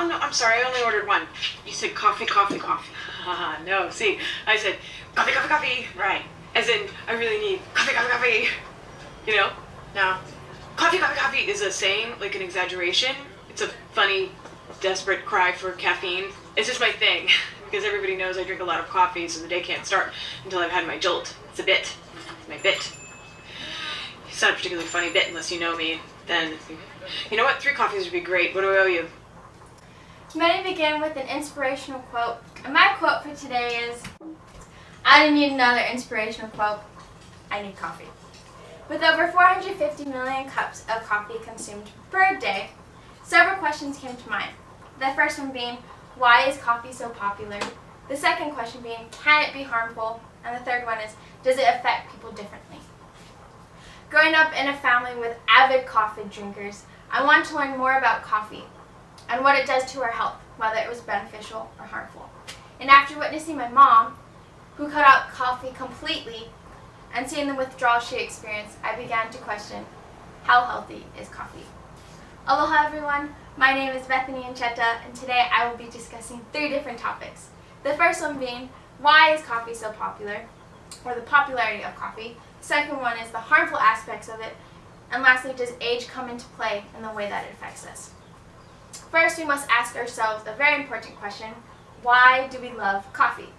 no, I'm sorry, I only ordered one. You said coffee, coffee, coffee. No, see, I said coffee, coffee, coffee. Right. As in, I really need coffee, coffee, coffee. You know? Now, coffee, coffee, coffee is a saying, like an exaggeration. It's a funny, desperate cry for caffeine. It's just my thing, because everybody knows I drink a lot of coffee, so the day can't start until I've had my jolt. It's a bit. It's my bit. It's not a particularly funny bit unless you know me. Then, you know what? 3 coffees would be great. What do I owe you? Many begin with an inspirational quote, and my quote for today is, I don't need another inspirational quote, I need coffee. With over 450 million cups of coffee consumed per day, several questions came to mind. The first one being, why is coffee so popular? The second question being, can it be harmful? And the third one is, does it affect people differently? Growing up in a family with avid coffee drinkers, I wanted to learn more about coffee and what it does to our health, whether it was beneficial or harmful. And after witnessing my mom, who cut out coffee completely, and seeing the withdrawal she experienced, I began to question, how healthy is coffee? Aloha everyone, my name is Bethany Ancheta, and today I will be discussing 3 different topics. The first one being, why is coffee so popular, or the popularity of coffee. The second one is the harmful aspects of it, and lastly, does age come into play in the way that it affects us? First, we must ask ourselves a very important question, why do we love coffee?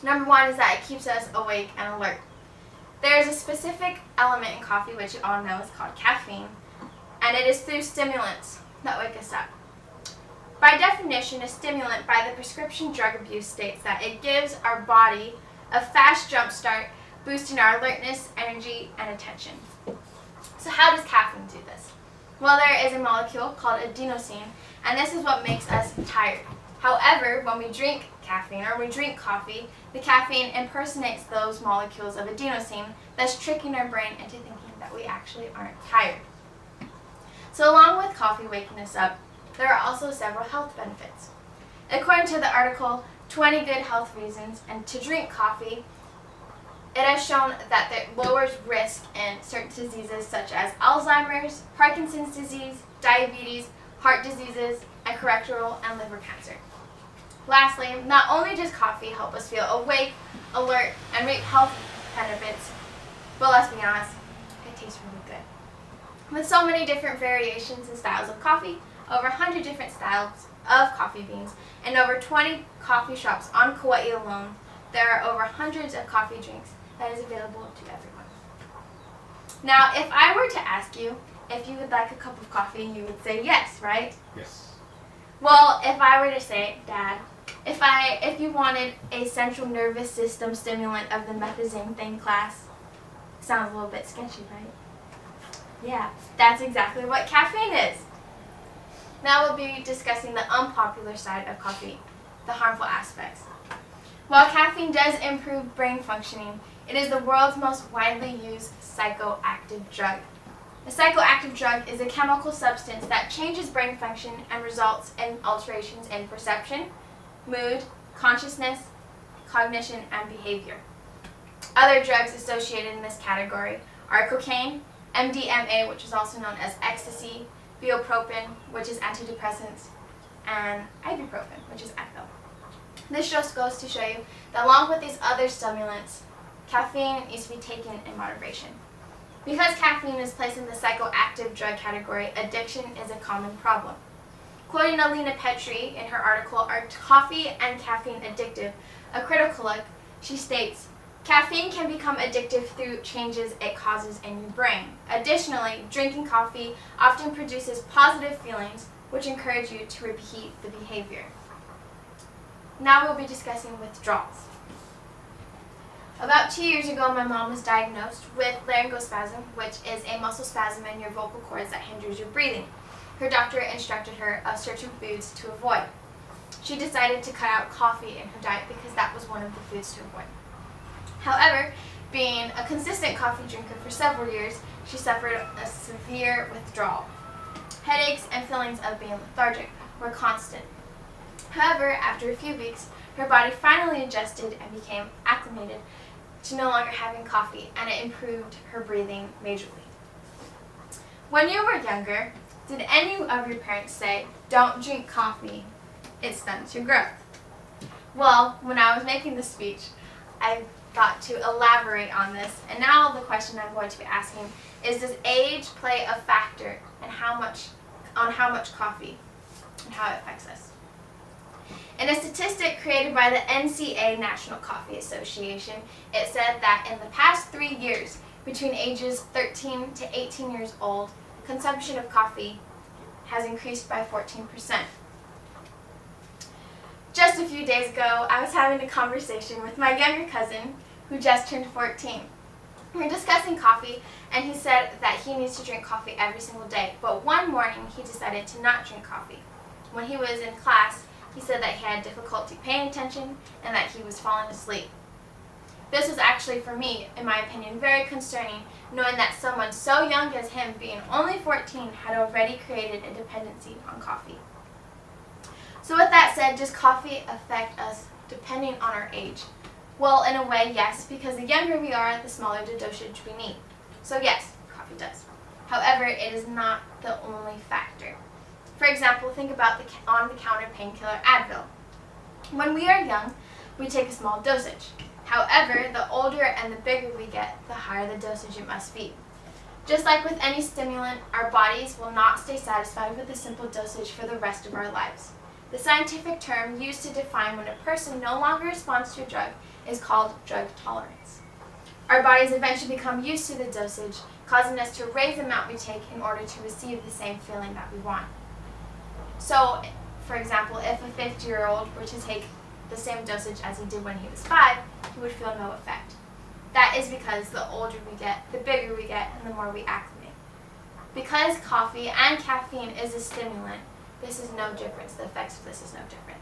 Number 1 is that it keeps us awake and alert. There is a specific element in coffee, which you all know is called caffeine, and it is through stimulants that wake us up. By definition, a stimulant by the prescription drug abuse states that it gives our body a fast jump start, boosting our alertness, energy, and attention. So how does caffeine do this? Well, there is a molecule called adenosine, and this is what makes us tired. However, when we drink caffeine or we drink coffee, the caffeine impersonates those molecules of adenosine, thus tricking our brain into thinking that we actually aren't tired. So along with coffee waking us up, there are also several health benefits. According to the article, 20 Good Health Reasons and to Drink Coffee, it has shown that it lowers risk in certain diseases such as Alzheimer's, Parkinson's disease, diabetes, heart diseases, and colorectal and liver cancer. Lastly, not only does coffee help us feel awake, alert, and reap health benefits, but let's be honest, it tastes really good. With so many different variations and styles of coffee, over 100 different styles of coffee beans, and over 20 coffee shops on Kauai alone, there are over hundreds of coffee drinks that is available to everyone. Now, if I were to ask you if you would like a cup of coffee, you would say yes, right? Yes. Well, if I were to say, Dad, if you wanted a central nervous system stimulant of the methazine class, sounds a little bit sketchy, right? Yeah, that's exactly what caffeine is. Now we'll be discussing the unpopular side of coffee, the harmful aspects. While caffeine does improve brain functioning, it is the world's most widely used psychoactive drug. A psychoactive drug is a chemical substance that changes brain function and results in alterations in perception, mood, consciousness, cognition, and behavior. Other drugs associated in this category are cocaine, MDMA, which is also known as ecstasy, bupropion, which is antidepressants, and ibuprofen, which is Advil. This just goes to show you that along with these other stimulants, caffeine needs to be taken in moderation. Because caffeine is placed in the psychoactive drug category, addiction is a common problem. Quoting Alina Petri in her article, Are Coffee and Caffeine Addictive? A Critical Look, she states, caffeine can become addictive through changes it causes in your brain. Additionally, drinking coffee often produces positive feelings, which encourage you to repeat the behavior. Now we'll be discussing withdrawals. About 2 years ago, my mom was diagnosed with laryngospasm, which is a muscle spasm in your vocal cords that hinders your breathing. Her doctor instructed her of certain foods to avoid. She decided to cut out coffee in her diet because that was one of the foods to avoid. However, being a consistent coffee drinker for several years, she suffered a severe withdrawal. Headaches and feelings of being lethargic were constant. However, after a few weeks, her body finally adjusted and became acclimated to no longer having coffee, and it improved her breathing majorly. When you were younger, Did any of your parents say, don't drink coffee, it stunts your growth? Well, when I was making this speech, I thought to elaborate on this, and now the question I'm going to be asking is, does age play a factor in how much coffee and how it affects us? In a statistic created by the NCA National Coffee Association, it said that in the past 3 years, between ages 13 to 18 years old, consumption of coffee has increased by 14%. Just a few days ago, I was having a conversation with my younger cousin who just turned 14. We were discussing coffee, and he said that he needs to drink coffee every single day, but one morning he decided to not drink coffee. When he was in class, he said that he had difficulty paying attention and that he was falling asleep. This was actually, for me, in my opinion, very concerning, knowing that someone so young as him, being only 14, had already created a dependency on coffee. So with that said, does coffee affect us depending on our age? Well, in a way, yes, because the younger we are, the smaller the dosage we need. So yes, coffee does. However, it is not the only factor. For example, think about the on-the-counter painkiller Advil. When we are young, we take a small dosage. However, the older and the bigger we get, the higher the dosage it must be. Just like with any stimulant, our bodies will not stay satisfied with a simple dosage for the rest of our lives. The scientific term used to define when a person no longer responds to a drug is called drug tolerance. Our bodies eventually become used to the dosage, causing us to raise the amount we take in order to receive the same feeling that we want. So, for example, if a 50-year-old were to take the same dosage as he did when he was 5, he would feel no effect. That is because the older we get, the bigger we get, and the more we acclimate. Because coffee and caffeine is a stimulant, this is no difference. The effects of this is no different.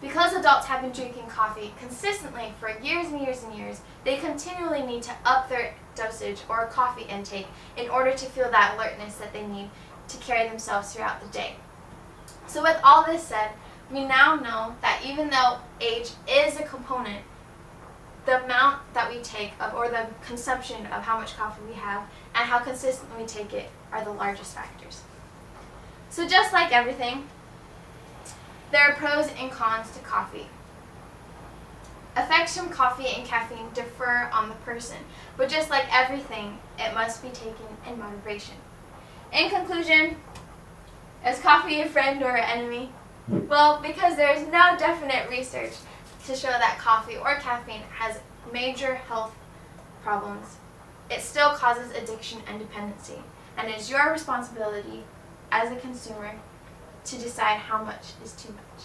Because adults have been drinking coffee consistently for years and years and years, they continually need to up their dosage or coffee intake in order to feel that alertness that they need to carry themselves throughout the day. So with all this said, we now know that even though age is a component, the amount that we take of, or the consumption of how much coffee we have and how consistently we take it are the largest factors. So just like everything, there are pros and cons to coffee. Effects from coffee and caffeine differ on the person, but just like everything, it must be taken in moderation. In conclusion, is coffee a friend or an enemy? Well, because there is no definite research to show that coffee or caffeine has major health problems, it still causes addiction and dependency, and it is your responsibility as a consumer to decide how much is too much.